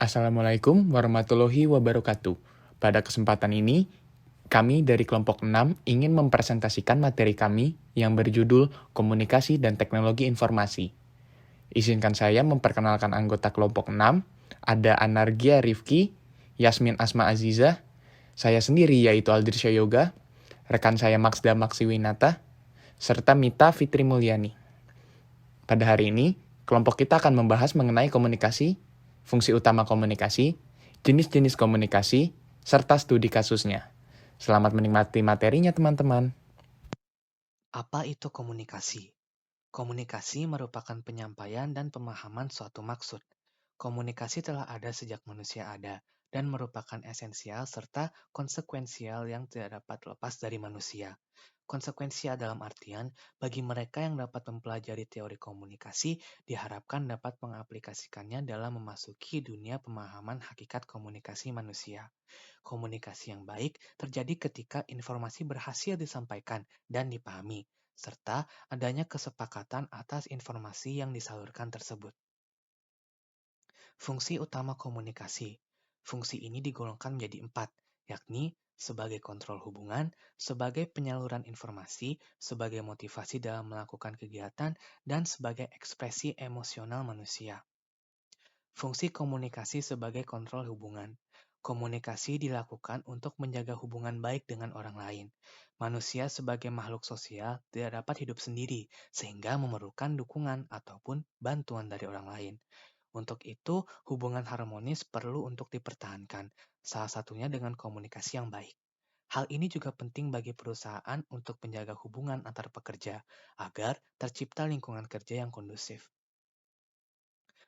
Assalamualaikum warahmatullahi wabarakatuh. Pada kesempatan ini, kami dari kelompok 6 ingin mempresentasikan materi kami yang berjudul Komunikasi dan Teknologi Informasi. Izinkan saya memperkenalkan anggota kelompok 6, ada Anargia Rifki, Yasmin Asma Aziza, saya sendiri yaitu Aldrisha Yoga, rekan saya Maxda Maxiwinata, serta Mita Fitri Mulyani. Pada hari ini, kelompok kita akan membahas mengenai komunikasi, fungsi utama komunikasi, jenis-jenis komunikasi, serta studi kasusnya. Selamat menikmati materinya, teman-teman. Apa itu komunikasi? Komunikasi merupakan penyampaian dan pemahaman suatu maksud. Komunikasi telah ada sejak manusia ada dan merupakan esensial serta konsekuensial yang tidak dapat lepas dari manusia. Konsekuensial dalam artian, bagi mereka yang dapat mempelajari teori komunikasi, diharapkan dapat mengaplikasikannya dalam memasuki dunia pemahaman hakikat komunikasi manusia. Komunikasi yang baik terjadi ketika informasi berhasil disampaikan dan dipahami, serta adanya kesepakatan atas informasi yang disalurkan tersebut. Fungsi utama komunikasi. Fungsi ini digolongkan menjadi 4, yakni sebagai kontrol hubungan, sebagai penyaluran informasi, sebagai motivasi dalam melakukan kegiatan, dan sebagai ekspresi emosional manusia. Fungsi komunikasi sebagai kontrol hubungan. Komunikasi dilakukan untuk menjaga hubungan baik dengan orang lain. Manusia sebagai makhluk sosial tidak dapat hidup sendiri, sehingga memerlukan dukungan ataupun bantuan dari orang lain. Untuk itu, hubungan harmonis perlu untuk dipertahankan, salah satunya dengan komunikasi yang baik. Hal ini juga penting bagi perusahaan untuk menjaga hubungan antar pekerja, agar tercipta lingkungan kerja yang kondusif.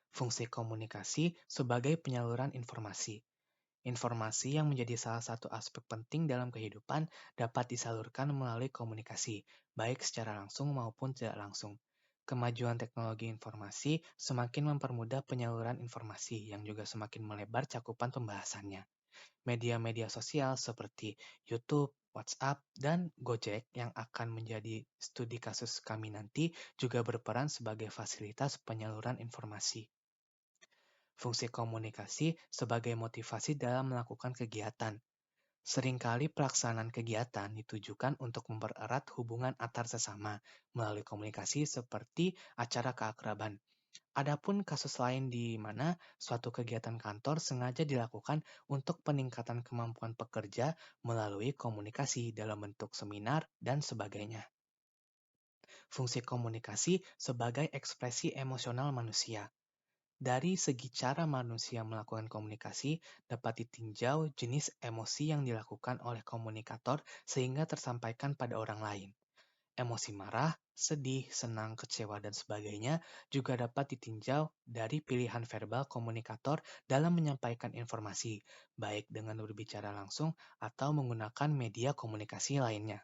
Fungsi komunikasi sebagai penyaluran informasi. Informasi yang menjadi salah satu aspek penting dalam kehidupan dapat disalurkan melalui komunikasi, baik secara langsung maupun tidak langsung. Kemajuan teknologi informasi semakin mempermudah penyaluran informasi yang juga semakin melebar cakupan pembahasannya. Media-media sosial seperti YouTube, WhatsApp, dan Gojek yang akan menjadi studi kasus kami nanti juga berperan sebagai fasilitas penyaluran informasi. Fungsi komunikasi sebagai motivasi dalam melakukan kegiatan. Seringkali pelaksanaan kegiatan ditujukan untuk mempererat hubungan antar sesama melalui komunikasi seperti acara keakraban. Adapun kasus lain di mana suatu kegiatan kantor sengaja dilakukan untuk peningkatan kemampuan pekerja melalui komunikasi dalam bentuk seminar dan sebagainya. Fungsi komunikasi sebagai ekspresi emosional manusia. Dari segi cara manusia melakukan komunikasi, dapat ditinjau jenis emosi yang dilakukan oleh komunikator sehingga tersampaikan pada orang lain. Emosi marah, sedih, senang, kecewa, dan sebagainya juga dapat ditinjau dari pilihan verbal komunikator dalam menyampaikan informasi, baik dengan berbicara langsung atau menggunakan media komunikasi lainnya.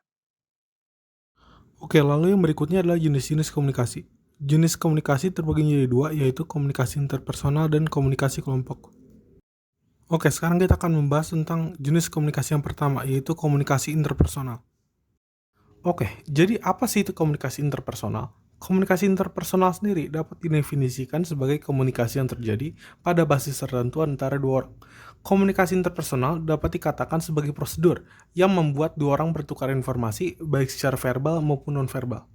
Oke, lalu yang berikutnya adalah jenis-jenis komunikasi. Jenis komunikasi terbagi menjadi dua, yaitu komunikasi interpersonal dan komunikasi kelompok. Oke, sekarang kita akan membahas tentang jenis komunikasi yang pertama, yaitu komunikasi interpersonal. Oke, jadi apa sih itu komunikasi interpersonal? Komunikasi interpersonal sendiri dapat didefinisikan sebagai komunikasi yang terjadi pada basis tertentu antara dua orang. Komunikasi interpersonal dapat dikatakan sebagai prosedur yang membuat dua orang bertukar informasi baik secara verbal maupun nonverbal.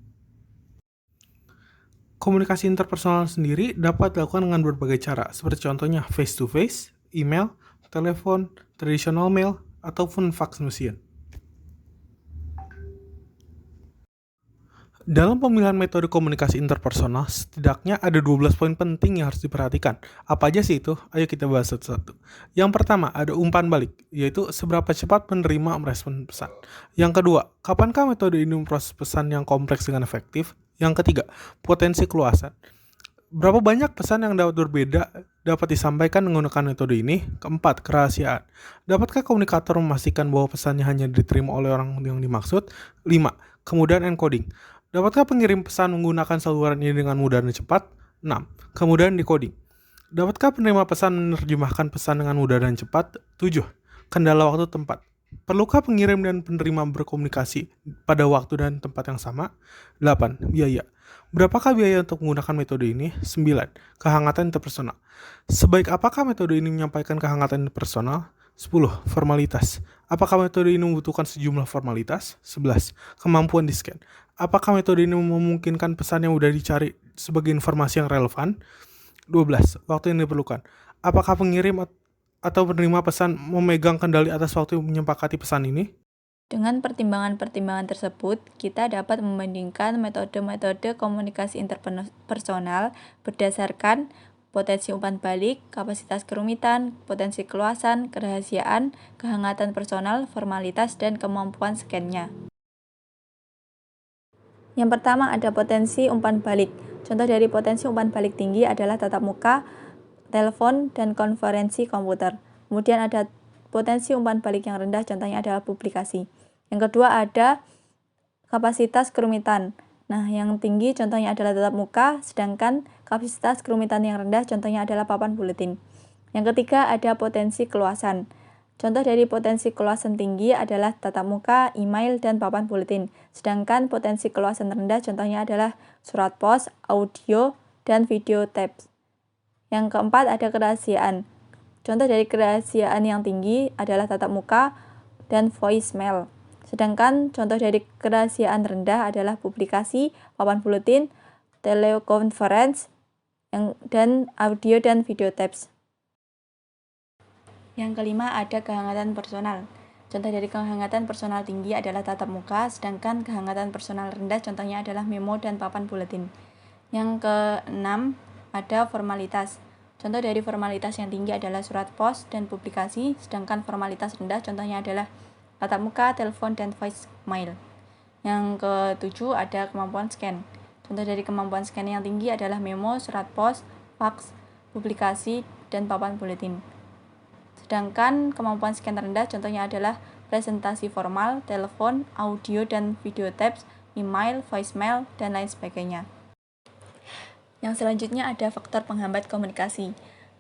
Komunikasi interpersonal sendiri dapat dilakukan dengan berbagai cara, seperti contohnya face-to-face, email, telepon, traditional mail, ataupun fax machine. Dalam pemilihan metode komunikasi interpersonal, setidaknya ada 12 poin penting yang harus diperhatikan. Apa aja sih itu? Ayo kita bahas satu-satu. Yang pertama, ada umpan balik, yaitu seberapa cepat penerima merespon pesan. Yang kedua, kapankah metode ini memproses pesan yang kompleks dengan efektif? Yang ketiga, potensi keluasan. Berapa banyak pesan yang dapat berbeda dapat disampaikan menggunakan metode ini? Keempat, kerahasiaan. Dapatkah komunikator memastikan bahwa pesannya hanya diterima oleh orang yang dimaksud? 5. Kemudian encoding. Dapatkah pengirim pesan menggunakan saluran ini dengan mudah dan cepat? 6. Kemudian decoding. Dapatkah penerima pesan menerjemahkan pesan dengan mudah dan cepat? 7. Kendala waktu tempat. Perlukah pengirim dan penerima berkomunikasi pada waktu dan tempat yang sama? 8. Biaya. Berapakah biaya untuk menggunakan metode ini? 9. Kehangatan interpersonal. Sebaik apakah metode ini menyampaikan kehangatan interpersonal? 10. Formalitas. Apakah metode ini membutuhkan sejumlah formalitas? 11. Kemampuan di-scan. Apakah metode ini memungkinkan pesan yang mudah dicari sebagai informasi yang relevan? 12. Waktu yang diperlukan. Apakah pengirim atau penerima pesan memegang kendali atas waktu menyepakati pesan ini? Dengan pertimbangan-pertimbangan tersebut, kita dapat membandingkan metode-metode komunikasi interpersonal berdasarkan potensi umpan balik, kapasitas kerumitan, potensi keluasan, kerahasiaan, kehangatan personal, formalitas, dan kemampuan scan-nya. Yang pertama ada potensi umpan balik. Contoh dari potensi umpan balik tinggi adalah tatap muka, telepon, dan konferensi komputer. Kemudian ada potensi umpan balik yang rendah, contohnya adalah publikasi. Yang kedua ada kapasitas kerumitan. Nah, yang tinggi contohnya adalah tatap muka, sedangkan kapasitas kerumitan yang rendah contohnya adalah papan buletin. Yang ketiga ada potensi keluasan. Contoh dari potensi keluasan tinggi adalah tatap muka, email, dan papan buletin. Sedangkan potensi keluasan rendah contohnya adalah surat pos, audio, dan video tapes. Yang keempat ada kerahasiaan. Contoh dari kerahasiaan yang tinggi adalah tatap muka dan voicemail. Sedangkan contoh dari kerahasiaan rendah adalah publikasi, papan buletin, telekonferensi, dan audio dan video tapes. Yang kelima ada kehangatan personal. Contoh dari kehangatan personal tinggi adalah tatap muka, sedangkan kehangatan personal rendah contohnya adalah memo dan papan buletin. Yang keenam ada formalitas. Contoh dari formalitas yang tinggi adalah surat pos dan publikasi, sedangkan formalitas rendah contohnya adalah tatap muka, telepon, dan voicemail. Yang ketujuh ada kemampuan scan. Contoh dari kemampuan scan yang tinggi adalah memo, surat pos, fax, publikasi, dan papan buletin. Sedangkan kemampuan scan rendah contohnya adalah presentasi formal, telepon, audio dan video tapes, email, voicemail, dan lain sebagainya. Yang selanjutnya ada faktor penghambat komunikasi.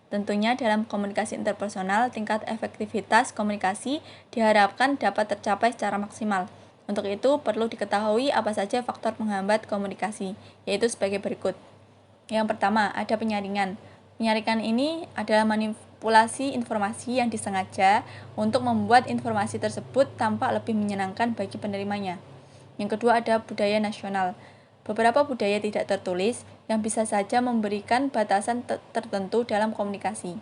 Tentunya dalam komunikasi interpersonal, tingkat efektivitas komunikasi diharapkan dapat tercapai secara maksimal. Untuk itu, perlu diketahui apa saja faktor penghambat komunikasi, yaitu sebagai berikut. Yang pertama, ada penyaringan. Penyaringan ini adalah manipulasi informasi yang disengaja untuk membuat informasi tersebut tampak lebih menyenangkan bagi penerimanya. Yang kedua, ada budaya nasional. Beberapa budaya tidak tertulis yang bisa saja memberikan batasan tertentu dalam komunikasi.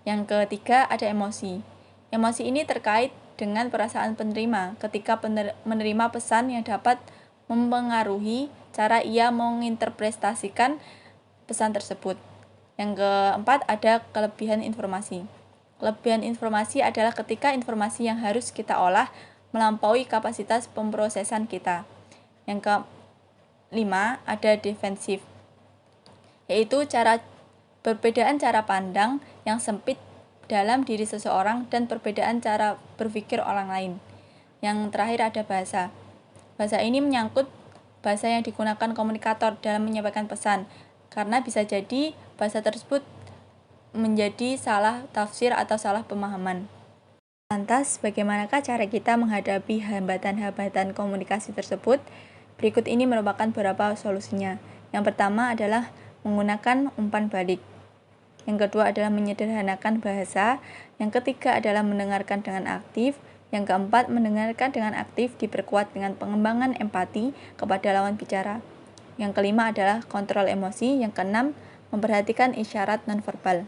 Yang ketiga ada emosi. Emosi ini terkait dengan perasaan penerima ketika menerima pesan yang dapat mempengaruhi cara ia menginterpretasikan pesan tersebut. Yang keempat ada kelebihan informasi. Kelebihan informasi adalah ketika informasi yang harus kita olah melampaui kapasitas pemrosesan kita. Yang kelima ada defensif, yaitu perbedaan cara pandang yang sempit dalam diri seseorang dan perbedaan cara berpikir orang lain. Yang terakhir ada bahasa. Bahasa ini menyangkut bahasa yang digunakan komunikator dalam menyampaikan pesan, karena bisa jadi bahasa tersebut menjadi salah tafsir atau salah pemahaman. Lantas, bagaimanakah cara kita menghadapi hambatan-hambatan komunikasi tersebut? Berikut ini merupakan beberapa solusinya. Yang pertama adalah menggunakan umpan balik. Yang kedua adalah menyederhanakan bahasa. Yang ketiga adalah mendengarkan dengan aktif. Yang keempat, mendengarkan dengan aktif diperkuat dengan pengembangan empati kepada lawan bicara. Yang kelima adalah kontrol emosi. Yang keenam, memperhatikan isyarat nonverbal.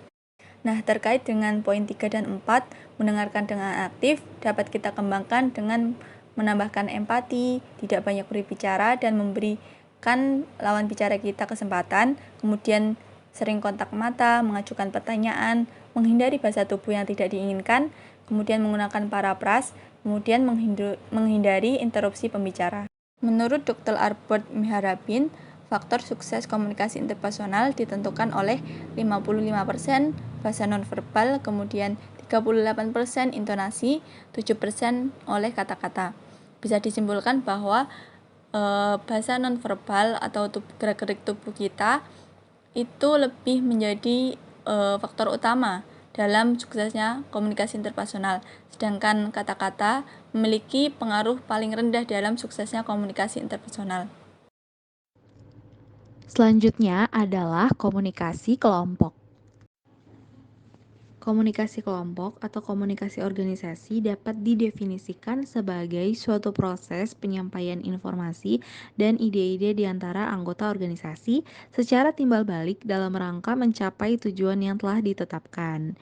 Nah, terkait dengan poin 3 dan 4, mendengarkan dengan aktif dapat kita kembangkan dengan menambahkan empati, tidak banyak berbicara, dan memberikan lawan bicara kita kesempatan, kemudian sering kontak mata, mengajukan pertanyaan, menghindari bahasa tubuh yang tidak diinginkan, kemudian menggunakan paraphrase, kemudian menghindari interupsi pembicara. Menurut Dr. Albert Mehrabin, faktor sukses komunikasi interpersonal ditentukan oleh 55% bahasa nonverbal, kemudian 38% intonasi, 7% oleh kata-kata. Bisa disimpulkan bahwa bahasa nonverbal atau gerak-gerik tubuh kita itu lebih menjadi faktor utama dalam suksesnya komunikasi interpersonal, sedangkan kata-kata memiliki pengaruh paling rendah dalam suksesnya komunikasi interpersonal. Selanjutnya adalah komunikasi kelompok. Komunikasi kelompok atau komunikasi organisasi dapat didefinisikan sebagai suatu proses penyampaian informasi dan ide-ide di antara anggota organisasi secara timbal balik dalam rangka mencapai tujuan yang telah ditetapkan.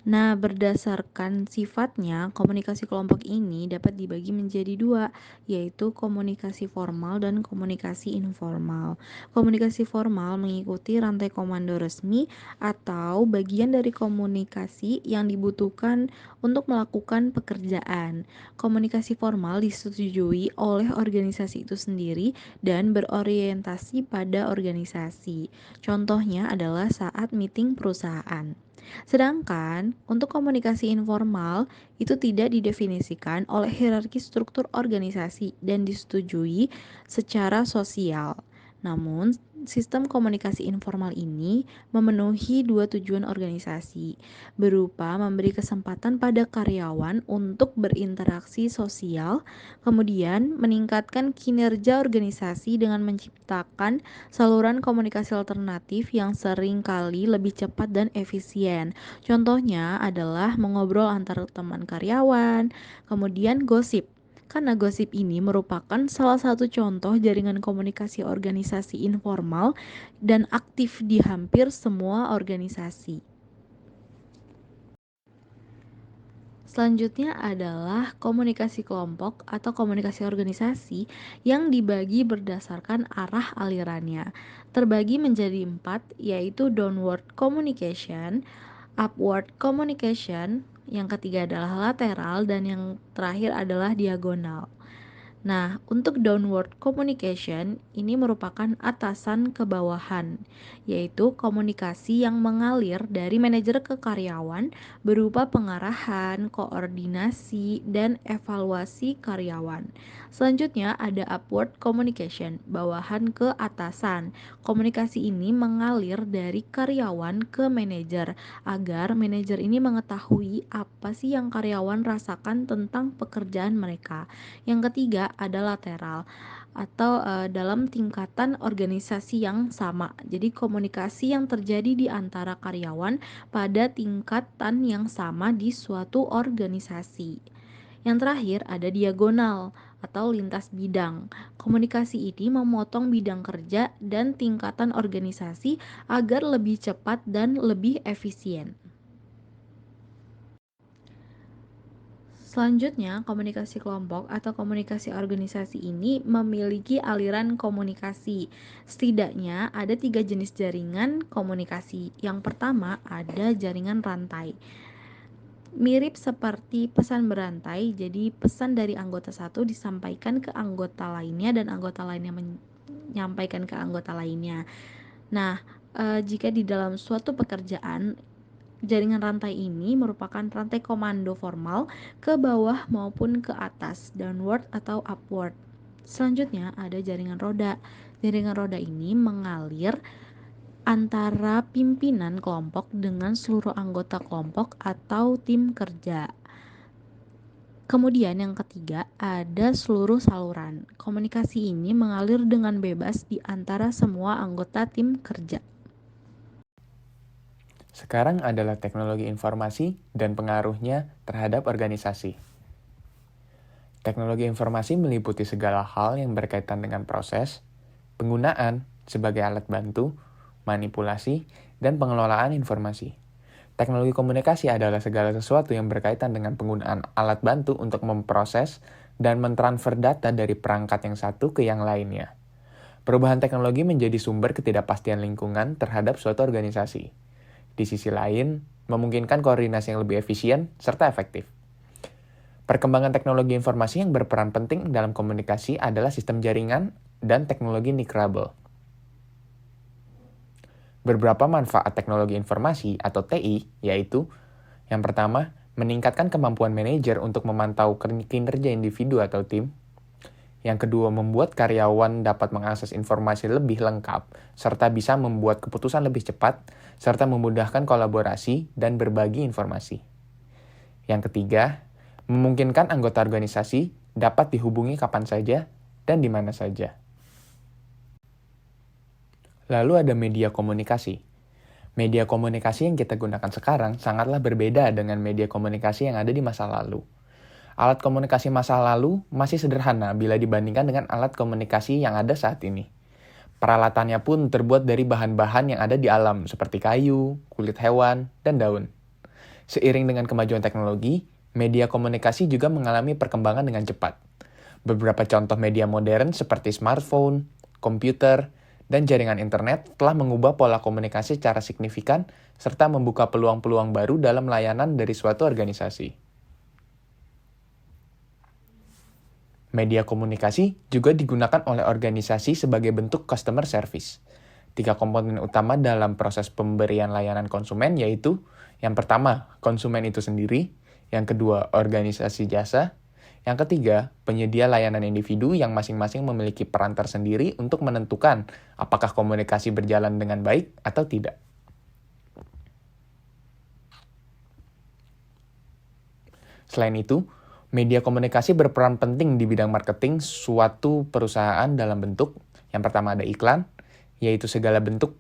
Nah, berdasarkan sifatnya, komunikasi kelompok ini dapat dibagi menjadi dua, yaitu komunikasi formal dan komunikasi informal. Komunikasi formal mengikuti rantai komando resmi atau bagian dari komunikasi yang dibutuhkan untuk melakukan pekerjaan. Komunikasi formal disetujui oleh organisasi itu sendiri dan berorientasi pada organisasi. Contohnya adalah saat meeting perusahaan. Sedangkan untuk komunikasi informal itu tidak didefinisikan oleh hierarki struktur organisasi dan disetujui secara sosial. Namun, sistem komunikasi informal ini memenuhi dua tujuan organisasi, berupa memberi kesempatan pada karyawan untuk berinteraksi sosial, kemudian meningkatkan kinerja organisasi dengan menciptakan saluran komunikasi alternatif yang sering kali lebih cepat dan efisien. Contohnya adalah mengobrol antar teman karyawan, kemudian gosip. Karena gosip ini merupakan salah satu contoh jaringan komunikasi organisasi informal dan aktif di hampir semua organisasi. Selanjutnya adalah komunikasi kelompok atau komunikasi organisasi yang dibagi berdasarkan arah alirannya. Terbagi menjadi 4, yaitu downward communication, upward communication, yang ketiga adalah lateral, dan yang terakhir adalah diagonal. Nah, untuk downward communication ini merupakan atasan ke bawahan, yaitu komunikasi yang mengalir dari manajer ke karyawan berupa pengarahan, koordinasi, dan evaluasi karyawan. Selanjutnya ada upward communication, bawahan ke atasan. Komunikasi ini mengalir dari karyawan ke manajer agar manajer ini mengetahui apa sih yang karyawan rasakan tentang pekerjaan mereka. Yang ketiga ada lateral atau dalam tingkatan organisasi yang sama. Jadi komunikasi yang terjadi di antara karyawan pada tingkatan yang sama di suatu organisasi. Yang terakhir ada diagonal atau lintas bidang. Komunikasi ini memotong bidang kerja dan tingkatan organisasi agar lebih cepat dan lebih efisien. Selanjutnya, komunikasi kelompok atau komunikasi organisasi ini memiliki aliran komunikasi. Setidaknya ada 3 jenis jaringan komunikasi. Yang pertama ada jaringan rantai. Mirip seperti pesan berantai, jadi pesan dari anggota satu disampaikan ke anggota lainnya dan anggota lainnya menyampaikan ke anggota lainnya. Nah, jika di dalam suatu pekerjaan, jaringan rantai ini merupakan rantai komando formal ke bawah maupun ke atas, downward atau upward. Selanjutnya ada jaringan roda. Jaringan roda ini mengalir antara pimpinan kelompok dengan seluruh anggota kelompok atau tim kerja. Kemudian yang ketiga ada seluruh saluran. Komunikasi ini mengalir dengan bebas di antara semua anggota tim kerja. Sekarang adalah teknologi informasi dan pengaruhnya terhadap organisasi. Teknologi informasi meliputi segala hal yang berkaitan dengan proses, penggunaan sebagai alat bantu, manipulasi, dan pengelolaan informasi. Teknologi komunikasi adalah segala sesuatu yang berkaitan dengan penggunaan alat bantu untuk memproses dan mentransfer data dari perangkat yang satu ke yang lainnya. Perubahan teknologi menjadi sumber ketidakpastian lingkungan terhadap suatu organisasi. Di sisi lain, memungkinkan koordinasi yang lebih efisien serta efektif. Perkembangan teknologi informasi yang berperan penting dalam komunikasi adalah sistem jaringan dan teknologi nirkabel. Beberapa manfaat teknologi informasi atau TI yaitu yang pertama, meningkatkan kemampuan manajer untuk memantau kinerja individu atau tim. Yang kedua, membuat karyawan dapat mengakses informasi lebih lengkap, serta bisa membuat keputusan lebih cepat, serta memudahkan kolaborasi dan berbagi informasi. Yang ketiga, memungkinkan anggota organisasi dapat dihubungi kapan saja dan di mana saja. Lalu ada media komunikasi. Media komunikasi yang kita gunakan sekarang sangatlah berbeda dengan media komunikasi yang ada di masa lalu. Alat komunikasi masa lalu masih sederhana bila dibandingkan dengan alat komunikasi yang ada saat ini. Peralatannya pun terbuat dari bahan-bahan yang ada di alam seperti kayu, kulit hewan, dan daun. Seiring dengan kemajuan teknologi, media komunikasi juga mengalami perkembangan dengan cepat. Beberapa contoh media modern seperti smartphone, komputer, dan jaringan internet telah mengubah pola komunikasi secara signifikan serta membuka peluang-peluang baru dalam layanan dari suatu organisasi. Media komunikasi juga digunakan oleh organisasi sebagai bentuk customer service. 3 komponen utama dalam proses pemberian layanan konsumen yaitu yang pertama, konsumen itu sendiri, yang kedua, organisasi jasa, yang ketiga, penyedia layanan individu yang masing-masing memiliki peran tersendiri untuk menentukan apakah komunikasi berjalan dengan baik atau tidak. Selain itu, media komunikasi berperan penting di bidang marketing suatu perusahaan dalam bentuk yang pertama ada iklan, yaitu segala bentuk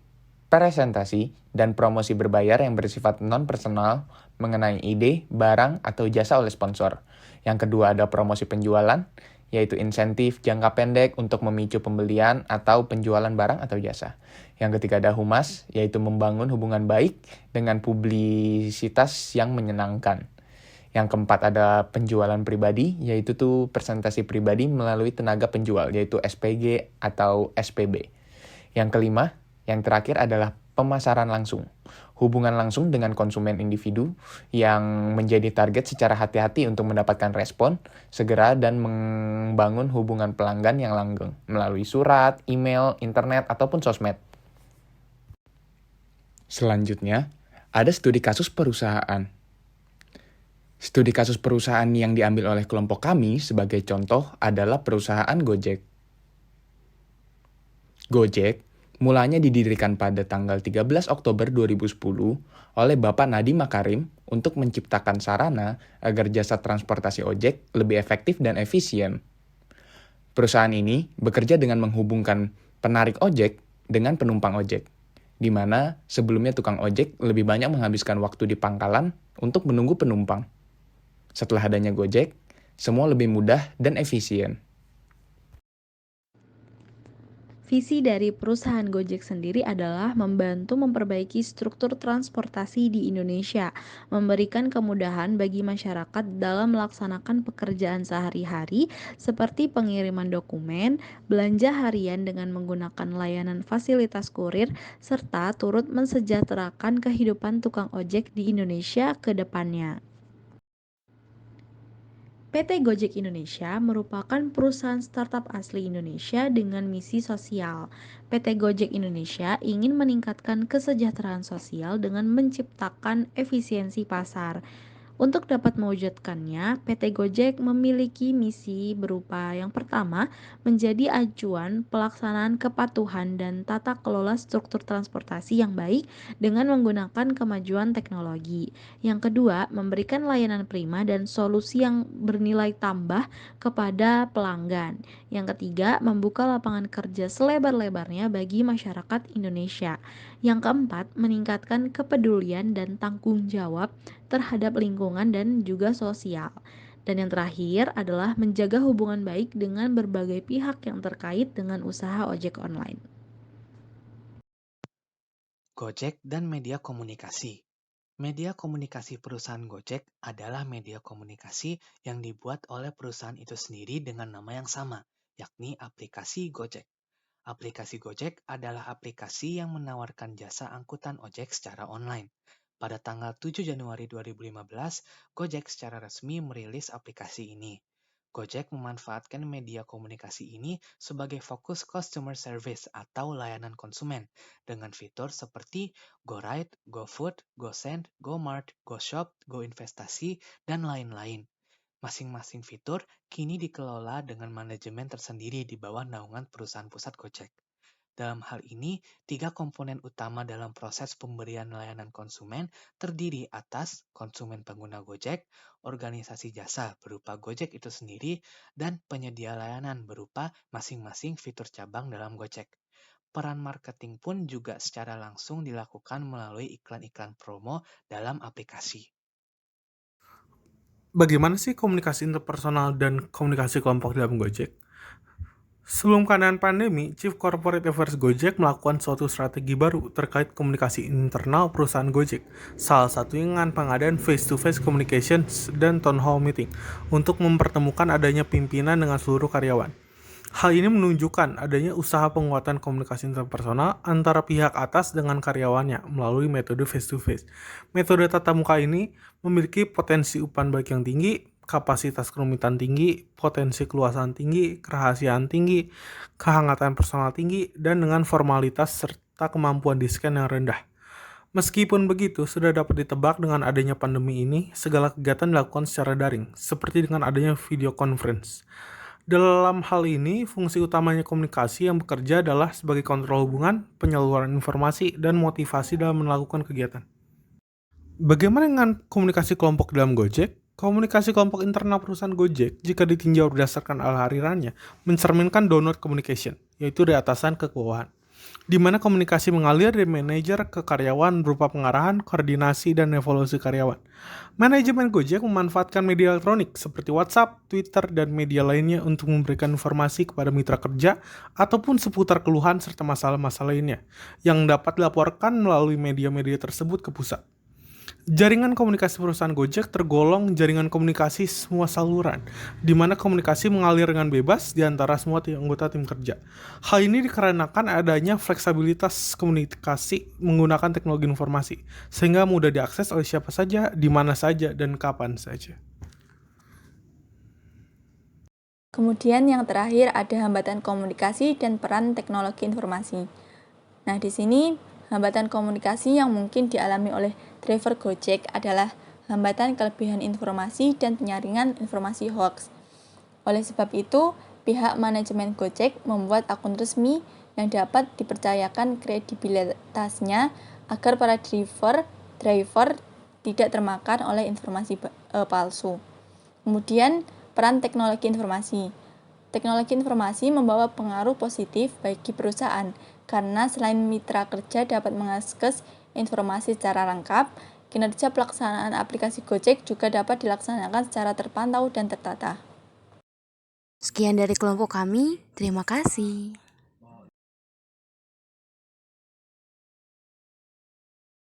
presentasi dan promosi berbayar yang bersifat non-personal mengenai ide, barang, atau jasa oleh sponsor. Yang kedua ada promosi penjualan, yaitu insentif jangka pendek untuk memicu pembelian atau penjualan barang atau jasa. Yang ketiga ada humas, yaitu membangun hubungan baik dengan publisitas yang menyenangkan. Yang keempat ada penjualan pribadi, yaitu tuh presentasi pribadi melalui tenaga penjual, yaitu SPG atau SPB. Yang kelima, yang terakhir adalah pemasaran langsung. Hubungan langsung dengan konsumen individu yang menjadi target secara hati-hati untuk mendapatkan respon, segera dan membangun hubungan pelanggan yang langgeng melalui surat, email, internet, ataupun sosmed. Selanjutnya, ada studi kasus perusahaan. Studi kasus perusahaan yang diambil oleh kelompok kami sebagai contoh adalah perusahaan Gojek. Gojek mulanya didirikan pada tanggal 13 Oktober 2010 oleh Bapak Nadiem Makarim untuk menciptakan sarana agar jasa transportasi ojek lebih efektif dan efisien. Perusahaan ini bekerja dengan menghubungkan penarik ojek dengan penumpang ojek, di mana sebelumnya tukang ojek lebih banyak menghabiskan waktu di pangkalan untuk menunggu penumpang. Setelah adanya Gojek, semua lebih mudah dan efisien. Visi dari perusahaan Gojek sendiri adalah membantu memperbaiki struktur transportasi di Indonesia, memberikan kemudahan bagi masyarakat dalam melaksanakan pekerjaan sehari-hari seperti pengiriman dokumen, belanja harian dengan menggunakan layanan fasilitas kurir, serta turut mensejahterakan kehidupan tukang ojek di Indonesia ke depannya. PT Gojek Indonesia merupakan perusahaan startup asli Indonesia dengan misi sosial. PT Gojek Indonesia ingin meningkatkan kesejahteraan sosial dengan menciptakan efisiensi pasar. Untuk dapat mewujudkannya, PT Gojek memiliki misi berupa yang pertama, menjadi acuan pelaksanaan kepatuhan dan tata kelola struktur transportasi yang baik dengan menggunakan kemajuan teknologi. Yang kedua, memberikan layanan prima dan solusi yang bernilai tambah kepada pelanggan. Yang ketiga, membuka lapangan kerja selebar-lebarnya bagi masyarakat Indonesia. Yang keempat, meningkatkan kepedulian dan tanggung jawab terhadap lingkungan dan juga sosial. Dan yang terakhir adalah menjaga hubungan baik dengan berbagai pihak yang terkait dengan usaha ojek online. Gojek dan media komunikasi. Media komunikasi perusahaan Gojek adalah media komunikasi yang dibuat oleh perusahaan itu sendiri dengan nama yang sama, yakni aplikasi Gojek. Aplikasi Gojek adalah aplikasi yang menawarkan jasa angkutan ojek secara online. Pada tanggal 7 Januari 2015, Gojek secara resmi merilis aplikasi ini. Gojek memanfaatkan media komunikasi ini sebagai fokus customer service atau layanan konsumen dengan fitur seperti GoRide, GoFood, GoSend, GoMart, GoShop, GoInvestasi, dan lain-lain. Masing-masing fitur kini dikelola dengan manajemen tersendiri di bawah naungan perusahaan pusat Gojek. Dalam hal ini, 3 komponen utama dalam proses pemberian layanan konsumen terdiri atas konsumen pengguna Gojek, organisasi jasa berupa Gojek itu sendiri, dan penyedia layanan berupa masing-masing fitur cabang dalam Gojek. Peran marketing pun juga secara langsung dilakukan melalui iklan-iklan promo dalam aplikasi. Bagaimana sih komunikasi interpersonal dan komunikasi kelompok dalam Gojek? Sebelum keadaan pandemi, Chief Corporate Affairs Gojek melakukan suatu strategi baru terkait komunikasi internal perusahaan Gojek. Salah satunya dengan pengadaan face-to-face communications dan town hall meeting untuk mempertemukan adanya pimpinan dengan seluruh karyawan. Hal ini menunjukkan adanya usaha penguatan komunikasi interpersonal antara pihak atas dengan karyawannya melalui metode face-to-face. Metode tatap muka ini memiliki potensi umpan balik yang tinggi, kapasitas kerumitan tinggi, potensi keluasan tinggi, kerahasiaan tinggi, kehangatan personal tinggi, dan dengan formalitas serta kemampuan di-scan yang rendah. Meskipun begitu, sudah dapat ditebak dengan adanya pandemi ini, segala kegiatan dilakukan secara daring, seperti dengan adanya video conference. Dalam hal ini, fungsi utamanya komunikasi yang bekerja adalah sebagai kontrol hubungan, penyaluran informasi, dan motivasi dalam melakukan kegiatan. Bagaimana dengan komunikasi kelompok dalam Gojek? Komunikasi kelompok internal perusahaan Gojek, jika ditinjau berdasarkan alharirannya, mencerminkan downward communication, yaitu dari atasan ke bawahan, di mana komunikasi mengalir dari manajer ke karyawan berupa pengarahan, koordinasi, dan evaluasi karyawan. Manajemen Gojek memanfaatkan media elektronik seperti WhatsApp, Twitter, dan media lainnya untuk memberikan informasi kepada mitra kerja ataupun seputar keluhan serta masalah-masalah lainnya yang dapat dilaporkan melalui media-media tersebut ke pusat. Jaringan komunikasi perusahaan Gojek tergolong jaringan komunikasi semua saluran, di mana komunikasi mengalir dengan bebas di antara semua anggota tim kerja. Hal ini dikarenakan adanya fleksibilitas komunikasi menggunakan teknologi informasi, sehingga mudah diakses oleh siapa saja, di mana saja, dan kapan saja. Kemudian yang terakhir ada hambatan komunikasi dan peran teknologi informasi. Nah, di sini hambatan komunikasi yang mungkin dialami oleh driver Gojek adalah hambatan kelebihan informasi dan penyaringan informasi hoax. Oleh sebab itu, pihak manajemen Gojek membuat akun resmi yang dapat dipercayakan kredibilitasnya agar para driver tidak termakan oleh informasi palsu. Kemudian, peran teknologi informasi. Teknologi informasi membawa pengaruh positif bagi perusahaan karena selain mitra kerja dapat mengakses informasi secara lengkap, kinerja pelaksanaan aplikasi Gojek juga dapat dilaksanakan secara terpantau dan tertata. Sekian dari kelompok kami, terima kasih.